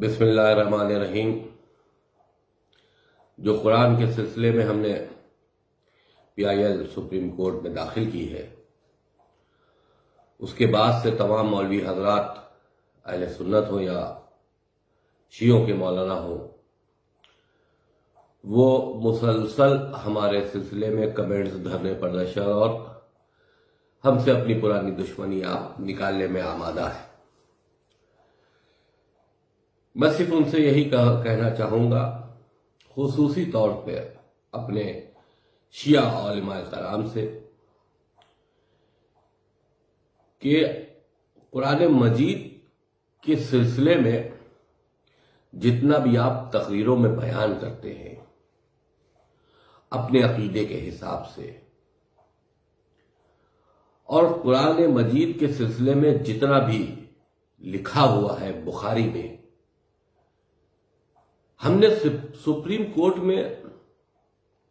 بسم اللہ الرحمن الرحیم۔ جو قرآن کے سلسلے میں ہم نے PIL سپریم کورٹ میں داخل کی ہے، اس کے بعد سے تمام مولوی حضرات اہل سنت ہو یا شیعوں کے مولانا ہو، وہ مسلسل ہمارے سلسلے میں کمنٹس دھرنے پردرشن اور ہم سے اپنی پرانی دشمنی نکالنے میں آمادہ ہے۔ میں صرف ان سے یہی کہنا چاہوں گا، خصوصی طور پہ اپنے شیعہ علماء کرام سے، کہ قرآن مجید کے سلسلے میں جتنا بھی آپ تقریروں میں بیان کرتے ہیں اپنے عقیدے کے حساب سے، اور قرآن مجید کے سلسلے میں جتنا بھی لکھا ہوا ہے بخاری میں، ہم نے سپریم کورٹ میں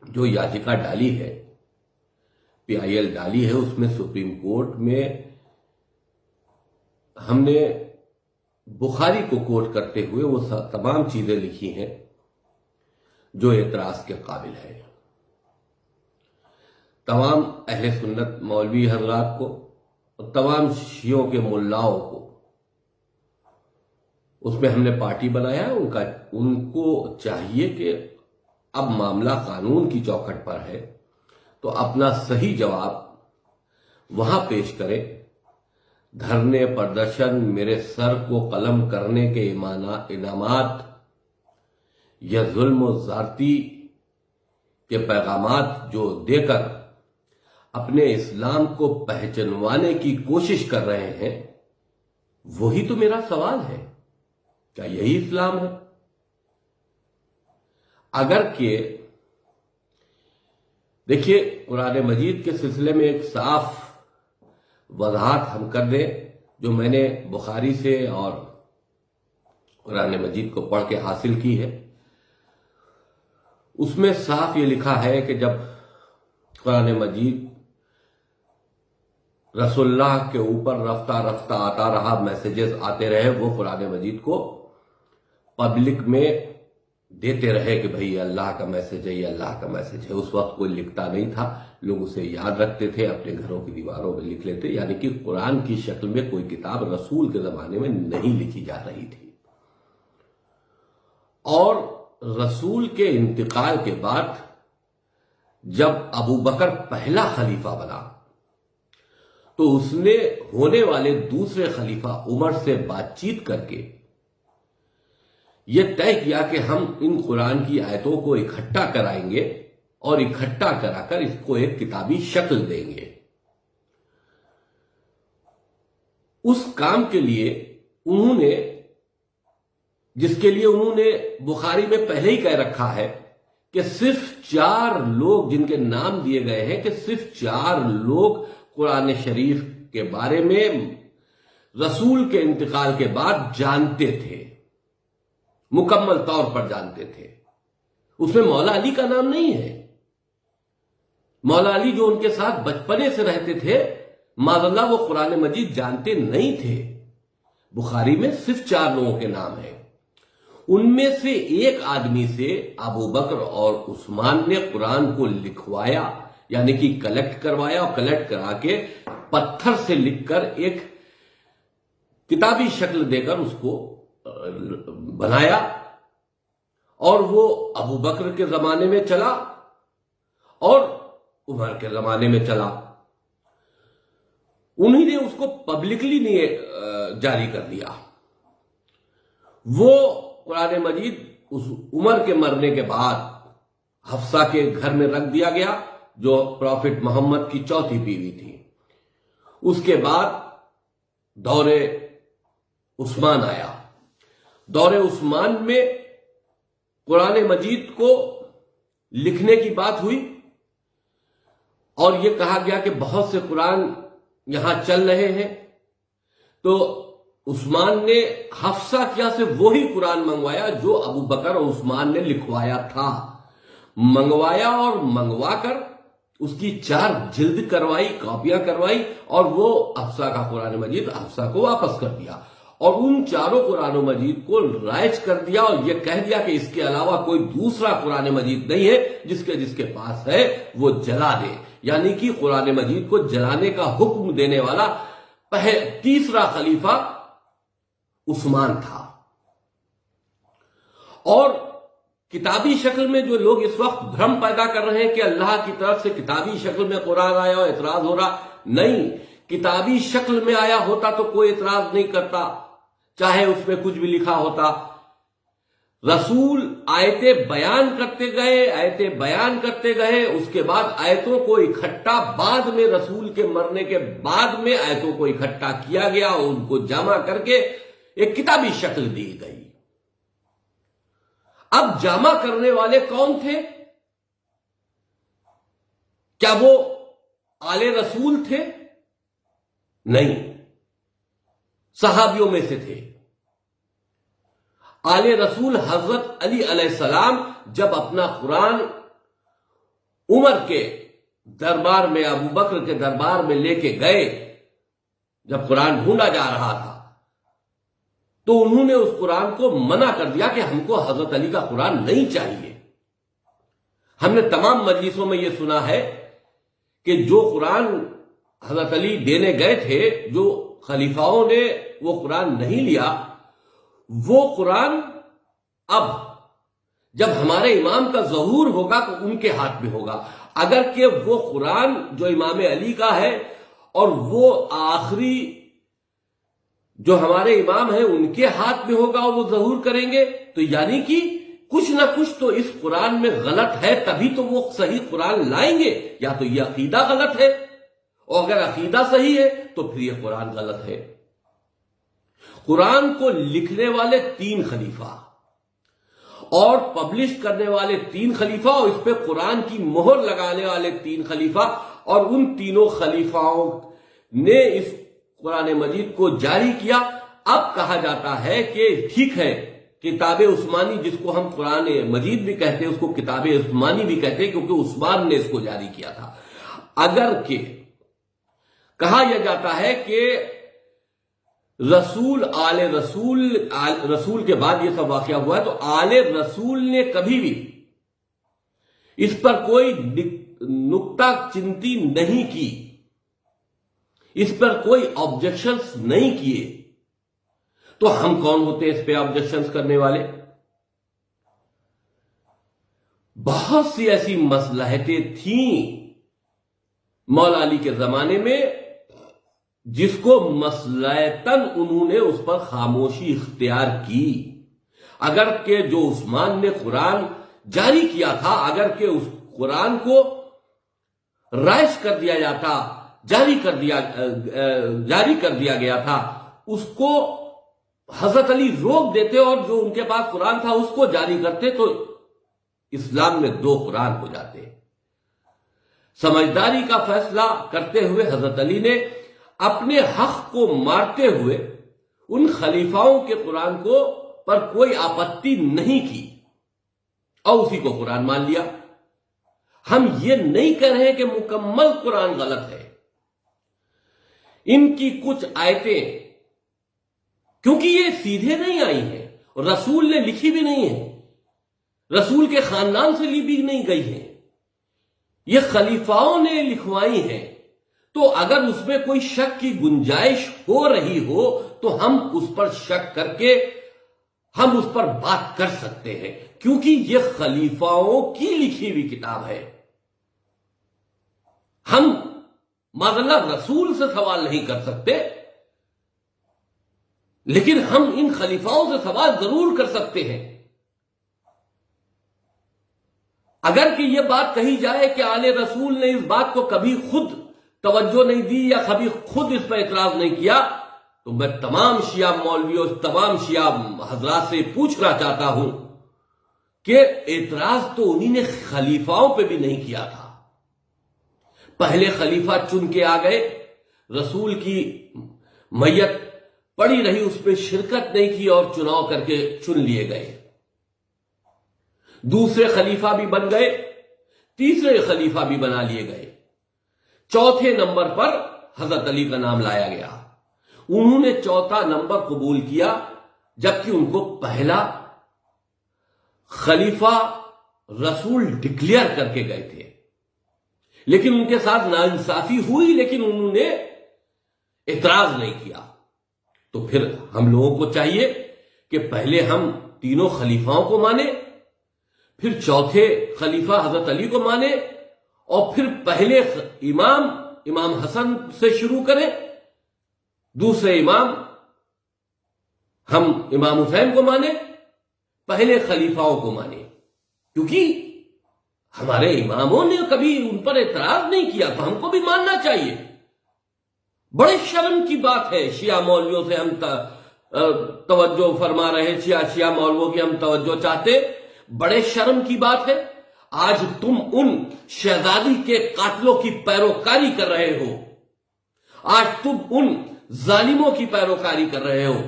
جو یاچکا ڈالی ہے، PIL ڈالی ہے، اس میں سپریم کورٹ میں ہم نے بخاری کو کوٹ کرتے ہوئے وہ تمام چیزیں لکھی ہیں جو اعتراض کے قابل ہے۔ تمام اہل سنت مولوی حضرات کو اور تمام شیعوں کے ملاؤں کو اس میں ہم نے پارٹی بنایا ہے۔ ان کو چاہیے کہ اب معاملہ قانون کی چوکھٹ پر ہے تو اپنا صحیح جواب وہاں پیش کرے۔ دھرنے پردرشن، میرے سر کو قلم کرنے کے انعامات یا ظلم و زیادتی کے پیغامات جو دے کر اپنے اسلام کو پہچنوانے کی کوشش کر رہے ہیں، وہی تو میرا سوال ہے، کیا یہی اسلام ہے؟ اگر کہ دیکھیے، قرآن مجید کے سلسلے میں ایک صاف وضاحت ہم کر دیں جو میں نے بخاری سے اور قرآن مجید کو پڑھ کے حاصل کی ہے۔ اس میں صاف یہ لکھا ہے کہ جب قرآن مجید رسول اللہ کے اوپر رفتہ رفتہ آتا رہا، میسیجز آتے رہے، وہ قرآن مجید کو پبلک میں دیتے رہے کہ بھئی یہ اللہ کا میسیج ہے، یہ اللہ کا میسیج ہے۔ اس وقت کوئی لکھتا نہیں تھا، لوگ اسے یاد رکھتے تھے، اپنے گھروں کی دیواروں میں لکھ لیتے، یعنی کہ قرآن کی شکل میں کوئی کتاب رسول کے زمانے میں نہیں لکھی جا رہی تھی۔ اور رسول کے انتقال کے بعد جب ابو بکر پہلا خلیفہ بنا تو اس نے ہونے والے دوسرے خلیفہ عمر سے بات چیت کر کے یہ طے کیا کہ ہم ان قرآن کی آیتوں کو اکٹھا کرائیں گے اور اکٹھا کرا کر اس کو ایک کتابی شکل دیں گے۔ اس کام کے لیے جس کے لیے انہوں نے بخاری میں پہلے ہی کہہ رکھا ہے کہ صرف 4 لوگ جن کے نام دیے گئے ہیں، کہ صرف 4 لوگ قرآن شریف کے بارے میں رسول کے انتقال کے بعد جانتے تھے، مکمل طور پر جانتے تھے۔ اس میں مولا علی کا نام نہیں ہے۔ مولا علی جو ان کے ساتھ بچپنے سے رہتے تھے، معاذ اللہ وہ قرآن مجید جانتے نہیں تھے۔ بخاری میں صرف 4 لوگوں کے نام ہیں۔ ان میں سے ایک آدمی سے ابو بکر اور عثمان نے قرآن کو لکھوایا، یعنی کہ کلیکٹ کروایا، اور کلیکٹ کرا کے پتھر سے لکھ کر ایک کتابی شکل دے کر اس کو بنایا، اور وہ ابو بکر کے زمانے میں چلا اور عمر کے زمانے میں چلا۔ انہی نے اس کو پبلکلی نہیں جاری کر دیا۔ وہ قرآن مجید اس عمر کے مرنے کے بعد حفصہ کے گھر میں رکھ دیا گیا، جو پروفٹ محمد کی 4تھی بیوی تھی۔ اس کے بعد دور عثمان آیا۔ دور عثمان میں قرآن مجید کو لکھنے کی بات ہوئی، اور یہ کہا گیا کہ بہت سے قرآن یہاں چل رہے ہیں، تو عثمان نے حفصہ کیا سے وہی قرآن منگوایا جو ابو بکر اور عثمان نے لکھوایا تھا۔ منگوایا اور منگوا کر اس کی 4 جلد کروائی، کاپیاں کروائی، اور وہ حفصہ کا قرآن مجید حفصہ کو واپس کر دیا۔ اور ان چاروں قرآن مجید کو رائج کر دیا اور یہ کہہ دیا کہ اس کے علاوہ کوئی دوسرا قرآن مجید نہیں ہے، جس کے پاس ہے وہ جلا دے، یعنی کہ قرآن مجید کو جلانے کا حکم دینے والا تیسرا خلیفہ عثمان تھا۔ اور کتابی شکل میں جو لوگ اس وقت بھرم پیدا کر رہے ہیں کہ اللہ کی طرف سے کتابی شکل میں قرآن آیا اور اعتراض ہو رہا، نہیں، کتابی شکل میں آیا ہوتا تو کوئی اعتراض نہیں کرتا، چاہے اس میں کچھ بھی لکھا ہوتا۔ رسول آیتیں بیان کرتے گئے، اس کے بعد آیتوں کو اکٹھا بعد میں رسول کے مرنے کے بعد میں آیتوں کو اکٹھا کیا گیا اور ان کو جمع کر کے ایک کتابی شکل دی گئی۔ اب جمع کرنے والے کون تھے؟ کیا وہ آل رسول تھے؟ نہیں، صحابیوں میں سے تھے۔ آل رسول حضرت علی علیہ السلام جب اپنا قرآن عمر کے دربار میں، ابو بکر کے دربار میں لے کے گئے، جب قرآن ڈھونڈا جا رہا تھا تو انہوں نے اس قرآن کو منع کر دیا کہ ہم کو حضرت علی کا قرآن نہیں چاہیے۔ ہم نے تمام مجلسوں میں یہ سنا ہے کہ جو قرآن حضرت علی دینے گئے تھے، جو خلیفاؤں نے وہ قرآن نہیں لیا، وہ قرآن اب جب ہمارے امام کا ظہور ہوگا تو ان کے ہاتھ میں ہوگا، اگر کہ وہ قرآن جو امام علی کا ہے اور وہ آخری جو ہمارے امام ہیں ان کے ہاتھ میں ہوگا اور وہ ظہور کریں گے، تو یعنی کہ کچھ نہ کچھ تو اس قرآن میں غلط ہے، تبھی تو وہ صحیح قرآن لائیں گے، یا تو یہ عقیدہ غلط ہے، اور اگر عقیدہ صحیح ہے تو پھر یہ قرآن غلط ہے۔ قرآن کو لکھنے والے 3 خلیفہ اور پبلش کرنے والے 3 خلیفہ اور اس پہ قرآن کی مہر لگانے والے 3 خلیفہ، اور ان تینوں خلیفاؤں نے اس قرآن مجید کو جاری کیا۔ اب کہا جاتا ہے کہ ٹھیک ہے، کتاب عثمانی جس کو ہم قرآن مجید بھی کہتے ہیں، اس کو کتاب عثمانی بھی کہتے ہیں کیونکہ عثمان نے اس کو جاری کیا تھا۔ اگر کہ کہا یہ جاتا ہے کہ رسول کے بعد یہ سب واقعہ ہوا ہے، تو آل رسول نے کبھی بھی اس پر کوئی نکتہ چنتی نہیں کی، اس پر کوئی آبجیکشنز نہیں کیے، تو ہم کون ہوتے ہیں اس پہ آبجیکشنز کرنے والے؟ بہت سی ایسی مصلحتیں تھیں مولا علی کے زمانے میں جس کو مصلحتاً انہوں نے اس پر خاموشی اختیار کی۔ اگر کہ جو عثمان نے قرآن جاری کیا تھا، اگر کہ اس قرآن کو رائج کر دیا جاتا، جاری کر دیا گیا تھا، اس کو حضرت علی روک دیتے اور جو ان کے پاس قرآن تھا اس کو جاری کرتے، تو اسلام میں 2 قرآن ہو جاتے۔ سمجھداری کا فیصلہ کرتے ہوئے حضرت علی نے اپنے حق کو مارتے ہوئے ان خلیفاؤں کے قرآن کو پر کوئی آپتی نہیں کی اور اسی کو قرآن مان لیا۔ ہم یہ نہیں کہہ رہے کہ مکمل قرآن غلط ہے، ان کی کچھ آیتیں کیونکہ یہ سیدھے نہیں آئی ہیں، رسول نے لکھی بھی نہیں ہے، رسول کے خاندان سے لی بھی نہیں گئی ہیں، یہ خلیفاؤں نے لکھوائی ہیں، تو اگر اس میں کوئی شک کی گنجائش ہو رہی ہو تو ہم اس پر شک کر کے ہم اس پر بات کر سکتے ہیں، کیونکہ یہ خلیفاؤں کی لکھی ہوئی کتاب ہے۔ ہم معذاللہ رسول سے سوال نہیں کر سکتے، لیکن ہم ان خلیفاؤں سے سوال ضرور کر سکتے ہیں۔ اگر کہ یہ بات کہی جائے کہ آل رسول نے اس بات کو کبھی خود توجہ نہیں دی یا کبھی خود اس پر اعتراض نہیں کیا، تو میں تمام شیعہ مولویوں، تمام شیعہ حضرات سے پوچھنا چاہتا ہوں کہ اعتراض تو انہی نے خلیفاؤں پہ بھی نہیں کیا تھا۔ پہلے خلیفہ چن کے آ گئے، رسول کی میت پڑی رہی، اس پہ شرکت نہیں کی اور چناؤ کر کے چن لیے گئے۔ دوسرے خلیفہ بھی بن گئے، تیسرے خلیفہ بھی بنا لیے گئے، چوتھے نمبر پر حضرت علی کا نام لایا گیا۔ انہوں نے چوتھا نمبر قبول کیا، جبکہ ان کو پہلا خلیفہ رسول ڈکلیئر کر کے گئے تھے، لیکن ان کے ساتھ ناانصافی ہوئی، لیکن انہوں نے اعتراض نہیں کیا۔ تو پھر ہم لوگوں کو چاہیے کہ پہلے ہم تینوں خلیفاؤں کو مانیں، پھر چوتھے خلیفہ حضرت علی کو مانیں، اور پھر پہلے امام حسن سے شروع کریں، دوسرے امام ہم امام حسین کو مانیں، پہلے خلیفاؤں کو مانیں، کیونکہ ہمارے اماموں نے کبھی ان پر اعتراض نہیں کیا، تو ہم کو بھی ماننا چاہیے۔ بڑے شرم کی بات ہے، شیعہ مولویوں سے ہم توجہ فرما رہے ہیں، شیعہ مولویوں کی ہم توجہ چاہتے، بڑے شرم کی بات ہے۔ آج تم ان شہزادی کے قاتلوں کی پیروکاری کر رہے ہو، آج تم ان ظالموں کی پیروکاری کر رہے ہو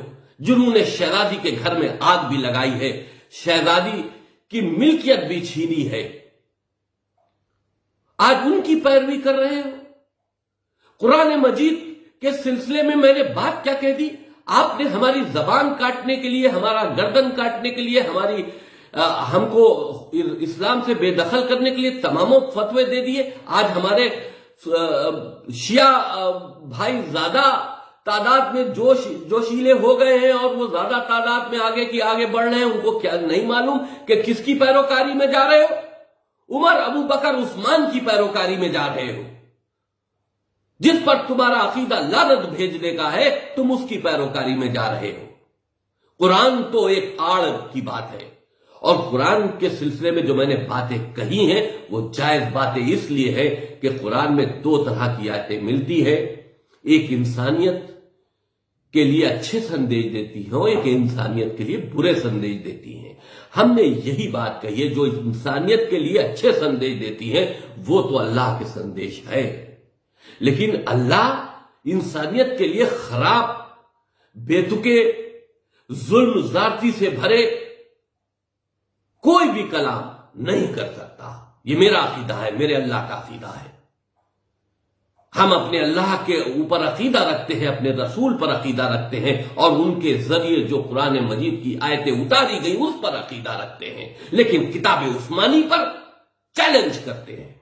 جنہوں نے شہزادی کے گھر میں آگ بھی لگائی ہے، شہزادی کی ملکیت بھی چھینی ہے، آج ان کی پیروی کر رہے ہو۔ قرآن مجید کے سلسلے میں میں نے بات کیا کہہ دی؟ آپ نے ہماری زبان کاٹنے کے لیے، ہمارا گردن کاٹنے کے لیے، ہم کو اسلام سے بے دخل کرنے کے لیے تمام فتوے دے دیے۔ آج ہمارے شیعہ بھائی زیادہ تعداد میں جوشیلے ہو گئے ہیں، اور وہ زیادہ تعداد میں آگے بڑھ رہے ہیں، ان کو کیا نہیں معلوم کہ کس کی پیروکاری میں جا رہے ہو؟ عمر، ابو بکر، عثمان کی پیروکاری میں جا رہے ہو۔ جس پر تمہارا عقیدہ لعنت بھیجنے کا ہے، تم اس کی پیروکاری میں جا رہے ہو۔ قرآن تو ایک آڑ کی بات ہے، اور قرآن کے سلسلے میں جو میں نے باتیں کہی ہیں وہ جائز باتیں اس لیے ہے کہ قرآن میں دو طرح کی آیتیں ملتی ہے، ایک انسانیت کے لیے اچھے سندیش دیتی ہیں اور ایک انسانیت کے لیے برے سندیش دیتی ہیں۔ ہم نے یہی بات کہی ہے، جو انسانیت کے لیے اچھے سندیش دیتی ہیں وہ تو اللہ کے سندیش ہے، لیکن اللہ انسانیت کے لیے خراب، بے تکے، ظلم زیادتی سے بھرے کوئی بھی کلام نہیں کر سکتا۔ یہ میرا عقیدہ ہے، میرے اللہ کا عقیدہ ہے۔ ہم اپنے اللہ کے اوپر عقیدہ رکھتے ہیں، اپنے رسول پر عقیدہ رکھتے ہیں، اور ان کے ذریعے جو قرآن مجید کی آیتیں اتاری گئی اس پر عقیدہ رکھتے ہیں، لیکن کتاب عثمانی پر چیلنج کرتے ہیں۔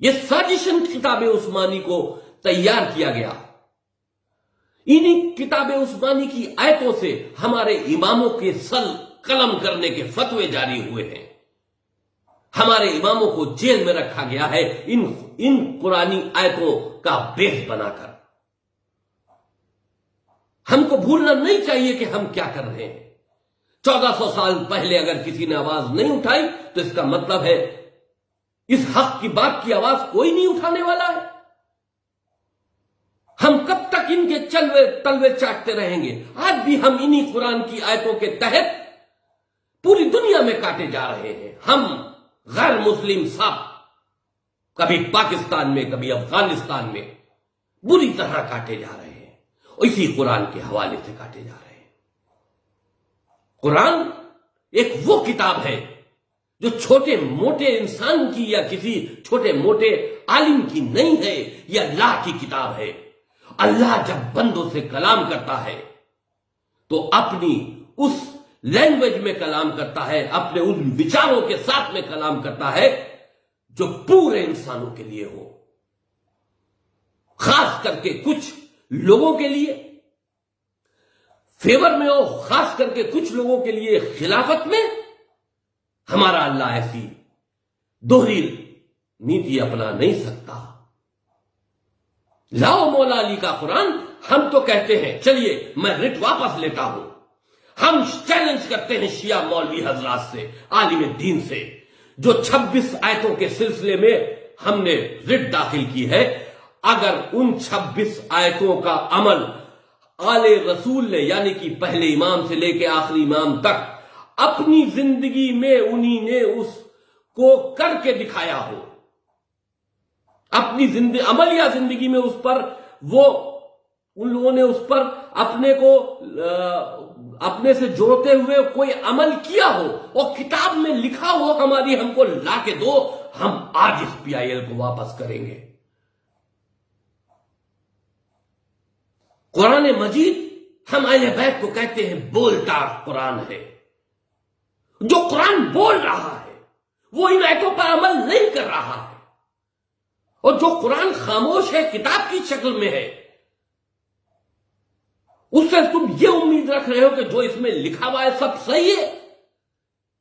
یہ سازشن کتاب عثمانی کو تیار کیا گیا، انہی کتاب عثمانی کی آیتوں سے ہمارے اماموں کے سل قلم کرنے کے فتوے جاری ہوئے ہیں، ہمارے اماموں کو جیل میں رکھا گیا ہے ان قرآنی آیتوں کا بیس بنا کر۔ ہم کو بھولنا نہیں چاہیے کہ ہم کیا کر رہے ہیں۔ 1400 سال پہلے اگر کسی نے آواز نہیں اٹھائی تو اس کا مطلب ہے اس حق کی بات کی آواز کوئی نہیں اٹھانے والا ہے۔ ہم کب تک ان کے تلوے چاٹتے رہیں گے؟ آج بھی ہم انہی قرآن کی آیتوں کے تحت پوری دنیا میں کاٹے جا رہے ہیں۔ ہم غیر مسلم سب کبھی پاکستان میں، کبھی افغانستان میں بری طرح کاٹے جا رہے ہیں، اور اسی قرآن کے حوالے سے کاٹے جا رہے ہیں۔ قرآن ایک وہ کتاب ہے جو چھوٹے موٹے انسان کی یا کسی چھوٹے موٹے عالم کی نہیں ہے، یہ اللہ کی کتاب ہے۔ اللہ جب بندوں سے کلام کرتا ہے تو اپنی اس لینگویج میں کلام کرتا ہے، اپنے ان وچاروں کے ساتھ میں کلام کرتا ہے جو پورے انسانوں کے لیے ہو، خاص کر کے کچھ لوگوں کے لیے فیور میں ہو، خاص کر کے کچھ لوگوں کے لیے خلافت میں۔ ہمارا اللہ ایسی دوہری نیتی اپنا نہیں سکتا۔ لاؤ مولا علی کا قرآن، ہم تو کہتے ہیں، چلیے میں رٹ واپس لیتا ہوں، ہم چیلنج کرتے ہیں شیعہ مولوی حضرات سے، عالم دین سے، جو 26 آیتوں کے سلسلے میں ہم نے رٹ داخل کی ہے، اگر ان 26 آیتوں کا عمل آل رسول نے، یعنی کہ پہلے امام سے لے کے آخری امام تک اپنی زندگی میں انہی نے اس کو کر کے دکھایا ہو، اپنی عملیہ زندگی میں اس پر ان لوگوں نے اس پر اپنے سے جوڑتے ہوئے کوئی عمل کیا ہو اور کتاب میں لکھا ہو ہماری، ہم کو لا کے دو، ہم آج اس PIL کو واپس کریں گے۔ قرآن مجید ہم اہل بیت کو کہتے ہیں بولتا قرآن ہے. جو قرآن بول رہا ہے وہ ان آیتوں پر عمل نہیں کر رہا ہے، اور جو قرآن خاموش ہے، کتاب کی شکل میں ہے، اس سے تم یہ امید رکھ رہے ہو کہ جو اس میں لکھا ہوا ہے سب صحیح ہے.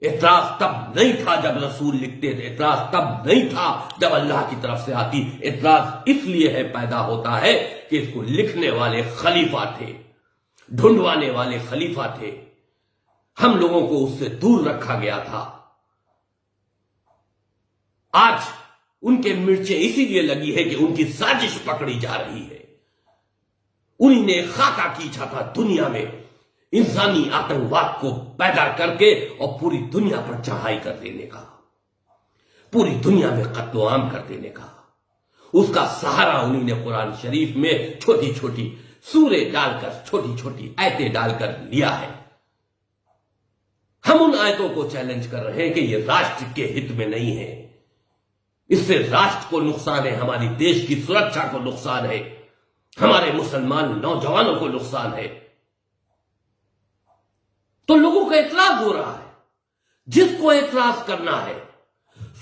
اعتراض تب نہیں تھا جب رسول لکھتے تھے، اعتراض تب نہیں تھا جب اللہ کی طرف سے آتی. اعتراض اس لیے ہے پیدا ہوتا ہے کہ اس کو لکھنے والے خلیفہ تھے، ڈھونڈوانے والے خلیفہ تھے. ہم لوگوں کو اس سے دور رکھا گیا تھا. آج ان کے مرچیں اسی لیے لگی ہے کہ ان کی سازش پکڑی جا رہی ہے. انہی نے خاکہ کیچا تھا دنیا میں انسانی آتنکواد کو پیدا کر کے اور پوری دنیا پر چڑھائی کر دینے کا، پوری دنیا میں قتل و عام کر دینے کا. اس کا سہارا انہی نے قرآن شریف میں چھوٹی چھوٹی سورے ڈال کر، چھوٹی چھوٹی آیتیں ڈال کر لیا ہے. ہم ان آیتوں کو چیلنج کر رہے ہیں کہ یہ راشٹر کے ہت میں نہیں ہے. اس سے راشٹر کو نقصان ہے، ہماری دیش کی سرکشا کو نقصان ہے، ہمارے مسلمان نوجوانوں کو نقصان ہے. تو لوگوں کا اعتراض ہو رہا ہے. جس کو اعتراض کرنا ہے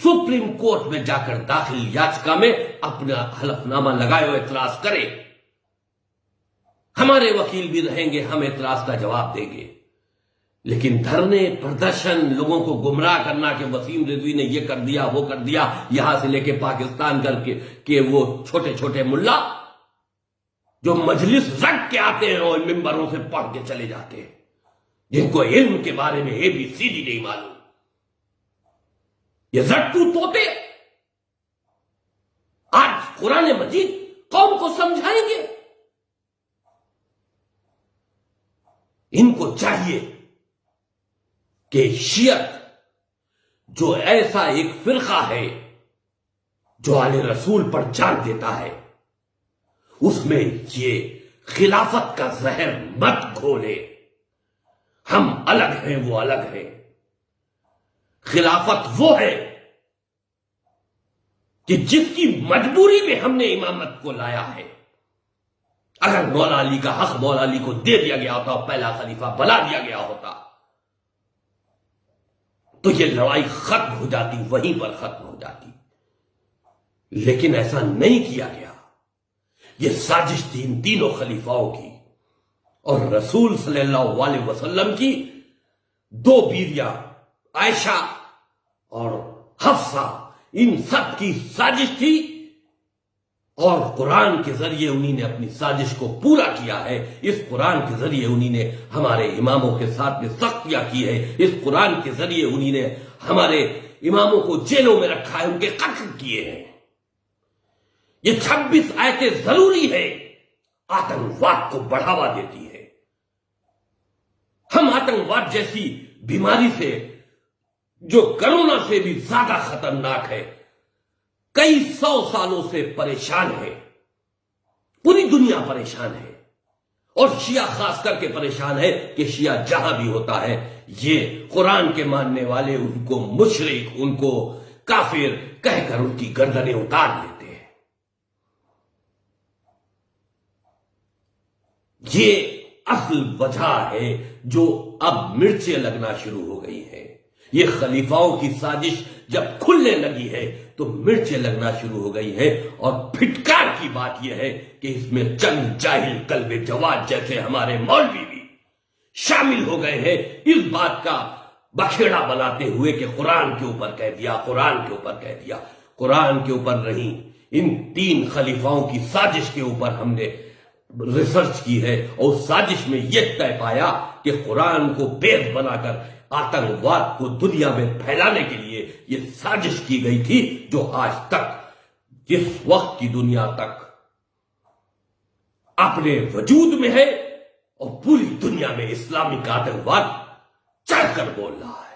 سپریم کورٹ میں جا کر داخل یاچکا میں اپنا حلف نامہ لگائے اور اعتراض کرے. ہمارے وکیل بھی رہیں گے، ہم اعتراض کا جواب دیں گے. لیکن دھرنے، پردرشن، لوگوں کو گمراہ کرنا کہ وسیم رضوی نے یہ کر دیا، وہ کر دیا، یہاں سے لے کے پاکستان کر کے کہ وہ چھوٹے چھوٹے ملا جو مجلس رکھ کے آتے ہیں اور ممبروں سے پڑھ کے چلے جاتے ہیں، جن کو علم کے بارے میں اے بی سی ڈی نہیں معلوم، یہ رٹو طوطے آج قرآن مجید قوم کو سمجھائیں گے. ان کو چاہیے کہ شیعت جو ایسا ایک فرقہ ہے جو آل رسول پر جان دیتا ہے، اس میں یہ خلافت کا زہر مت گھولے. ہم الگ ہیں، وہ الگ ہیں. خلافت وہ ہے کہ جس کی مجبوری میں ہم نے امامت کو لایا ہے. اگر مولا علی کا حق مولا علی کو دے دیا گیا ہوتا، پہلا خلیفہ بنا دیا گیا ہوتا، تو یہ لڑائی ختم ہو جاتی، وہیں پر ختم ہو جاتی. لیکن ایسا نہیں کیا گیا. یہ سازش تھی ان تینوں خلیفاؤں کی اور رسول صلی اللہ علیہ وسلم کی دو بیویاں عائشہ اور حفصہ، ان سب کی سازش تھی. اور قرآن کے ذریعے انہی نے اپنی سازش کو پورا کیا ہے. اس قرآن کے ذریعے انہی نے ہمارے اماموں کے ساتھ میں سختیاں کی ہے. اس قرآن کے ذریعے انہی نے ہمارے اماموں کو جیلوں میں رکھا ہے، ان کے قتل کیے ہیں. یہ 26 آیتیں ضروری ہے، آتنکواد کو بڑھاوا دیتی ہے. ہم آتنکواد جیسی بیماری سے جو کرونا سے بھی زیادہ خطرناک ہے کئی 100 سالوں سے پریشان ہے. پوری دنیا پریشان ہے، اور شیعہ خاص کر کے پریشان ہے کہ شیعہ جہاں بھی ہوتا ہے یہ قرآن کے ماننے والے ان کو مشرک، ان کو کافر کہہ کر ان کی گردنیں اتار لیتے ہیں. یہ اصل وجہ ہے جو اب مرچیں لگنا شروع ہو گئی ہیں. یہ خلیفاؤں کی سازش جب کھلنے لگی ہے تو مرچیں لگنا شروع ہو گئی ہے. اور پھٹکار کی بات یہ ہے کہ اس میں چند جاہل قلب جواد جیسے ہمارے مولوی بھی شامل ہو گئے ہیں، اس بات کا بکھیڑا بناتے ہوئے کہ قرآن کے اوپر کہہ دیا، قرآن کے اوپر کہہ دیا. قرآن کے اوپر نہیں، ان 3 خلیفاؤں کی سازش کے اوپر ہم نے ریسرچ کی ہے، اور اس سازش میں یہ طے پایا کہ قرآن کو بیس بنا کر آتنکواد کو دنیا میں پھیلانے کے لیے یہ سازش کی گئی تھی، جو آج تک جس وقت کی دنیا تک اپنے وجود میں ہے اور پوری دنیا میں اسلامک آتنکواد چڑھ کر بول رہا ہے.